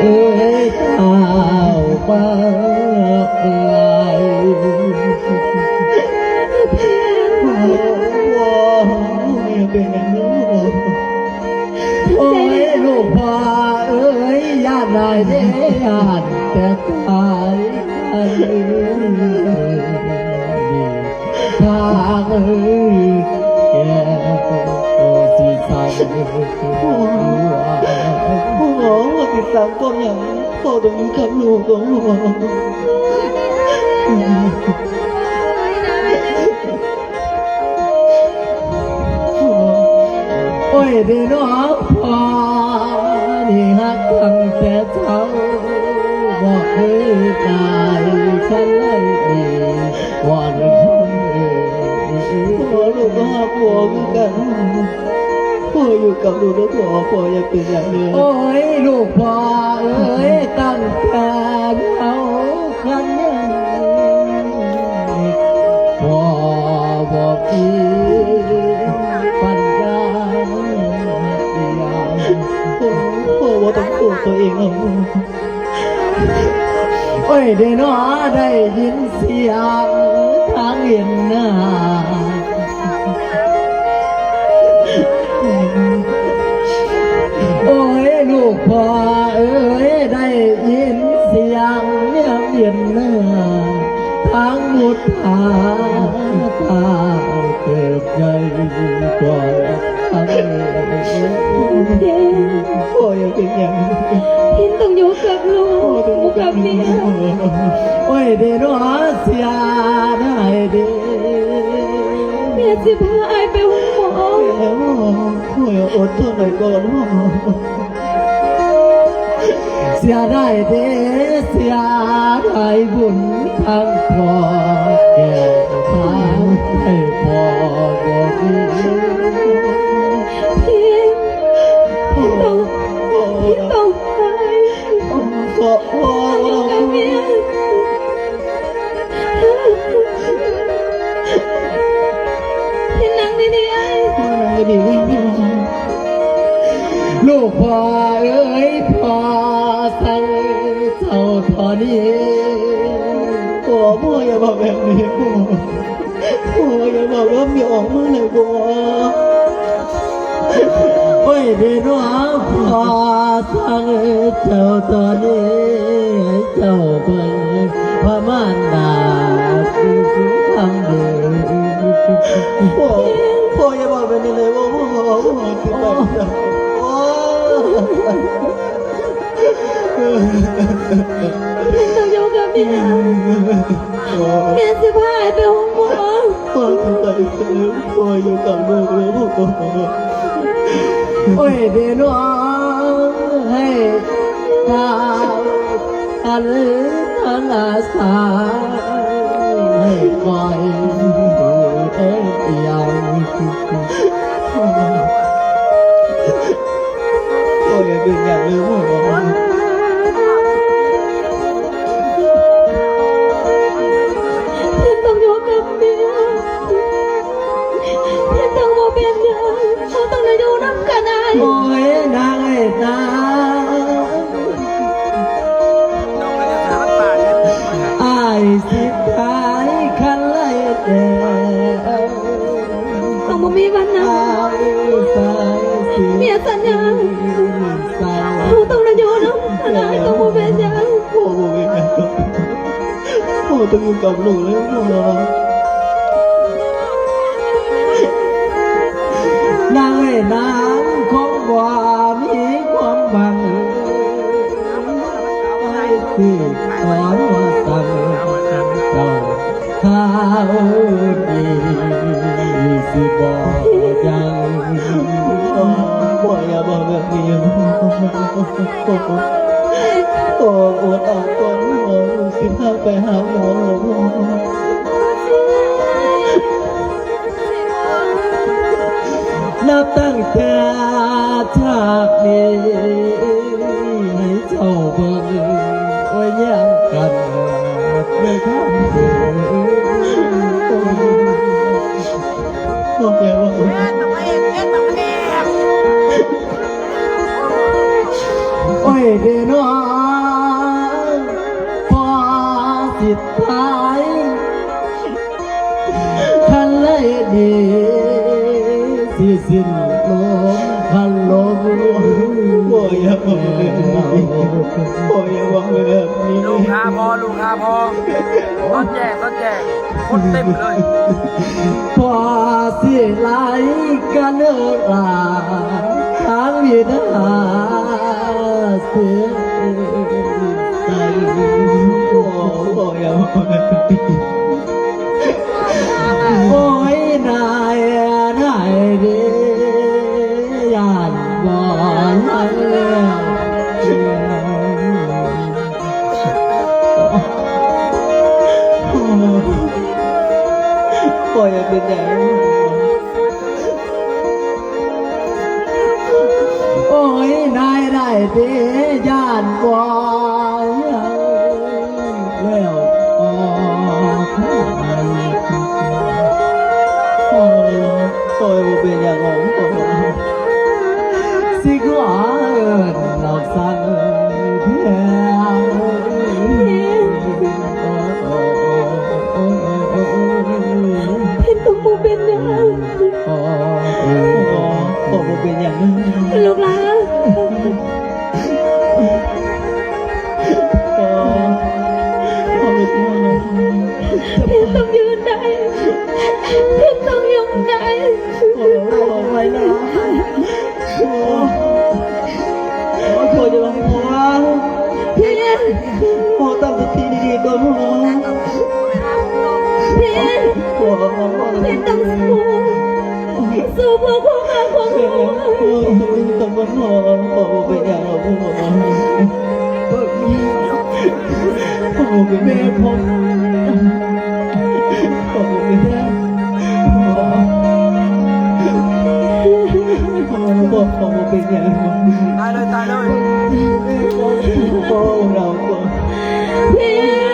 ข้าวปลาไหลโอ้ยเป็นอย่างนู้นโอ้ยลูกพ่อเอ้ยญาตินายเด้ญาติแต่ตายกันทางเอ้ยแก้วสีสันพ่อติดตามต้นอย่างพ่อต้องกับลูกของลูกโอ้ยเดี๋ยวน้องพ่อนี่ฮักตั้งแต่เช้าบอกเคยตายฉันเลยดีวันพ่อลูกก็ฮักพ่อเหมือนกันพ่ออยู่กับลูกแล้วพ่ออยากเป็นอย่างนี้โอ้ยลูกพ่อเอ้ยตั้งแต่เขาคันยังพ่อบอกอีปัญญาเดียวพ่อว่าต้องตัวตัวเองนะโอ้ยเดี๋ยวน้อได้ยินเสียงทางเห็นหน้าโอ้ยลูกพ่อเอ้ยได้ยินเสียงเนี่ยเห็นหน้าทางมุดผาตาเกิดใจก่อนทางพ่อยังเป็นอย่างพินต้องอยู่กับลูกกับเมียโอ้ยเดี๋ยวน้อเสียได้ดีเมียสิพาไอไปห้องหมอแล้วพ่ออดทนหน่อยก่อนเสียได้เด้เสียได้บุญทางพ่อแก่ทางให้พ่อบอกพี่ต้องไปพ่อกับเมียพี่นั่งดีๆไอ้นั่งดีๆลูกพ่อเอ้ยพ่อสั่งเจ้าทอนี้พ่ออย่าบอกแบบนี้พ่ออย่าบอกว่ามีออกมาเลยพ่อโอ้ยเดี๋ยวน้องพ่อสั่งเจ้าตอนนี้ให้เจ้าเบิ่งพระมารดาคือทำดีพ่ออย่าบอกแบบนี้เลยว่าพ่อคือแบบต้องอยู่กับเมียสิพาไปห้องหมอพ่อคือไปพ่ออยู่กับลูกแล้วพ่อโอ้ยเดี๋ยวน้องให้ตาอันอาสาให้คอยดูเอ็นยังพ่ออย่าเป็นอย่างนี้พ่อต้องอยู่กับเมียต้องมาเป็นอย่างเขาต้องได้อยู่น้ำกันไอ้โอ้ยนางไอ้ตาไอ้สิขายคันไล่แดงต้องมามีวันนั้นเมียสัญญาเขาต้องได้อยู่น้ำกันไอ้ต้องมาเป็นอย่างพ่อต้องอยู่กับลูกแล้วพ่อนางไอ้นางของว่ามีความบังไอ้ที่ขอว่าสั่งเจ้าข้าวดีสิบอกยังพ่ออย่าบอกแบบนี้พ่ออดเอาก่อนพ่อสิพาไปหาหมอนับตั้งแต่ชาตินี้ให้เจ้าเบิ่งไว้แย่งกันในค่ำคืนพ่อแกว่าโอ้ยเดี๋ยวน้อ ผิดพลาดคันเลยดีสิสิ้นลมคันลมโอ้ยอย่าบอกแบบนี้โอ้ยอย่าบอกแบบนี้ ลูกค้าพอรถแจกคนเต็มเลย พอสิไหลกันเอลาทางวิทาเสียใจโอ้ยอย่าบอกแบบนี้โอ้ยนายเดียานบ่ทันแล้วโอ้ยอย่าเป็นอย่างนั้นโอ้ยนายได้เดียานบ่แล้วโอ้ยบ่เป็นอย่างนั้นสิกว่าหลับสั่นเพียงเห็นตัวกูเป็นยังไง บ่เป็นอย่างนั้น ลูกหลาน พ่อไม่กลัวเลย เพียงต้องยืนได้เพียงต้องยงได้ พ่อไว้นะพ่อจะมาให้พ่อ เพียง พ่อตั้งสติดีๆก่อนพ่อ เพียง พ่อ เพียงต้องสู้เพื่อความรักของหนู ต้องก่อนพ่อเป็นอย่างไรพ่อเป็นแม่พ่อเป็นแม่พ่อเป็นอย่างไร ตายเลย พ่อเรา เพียง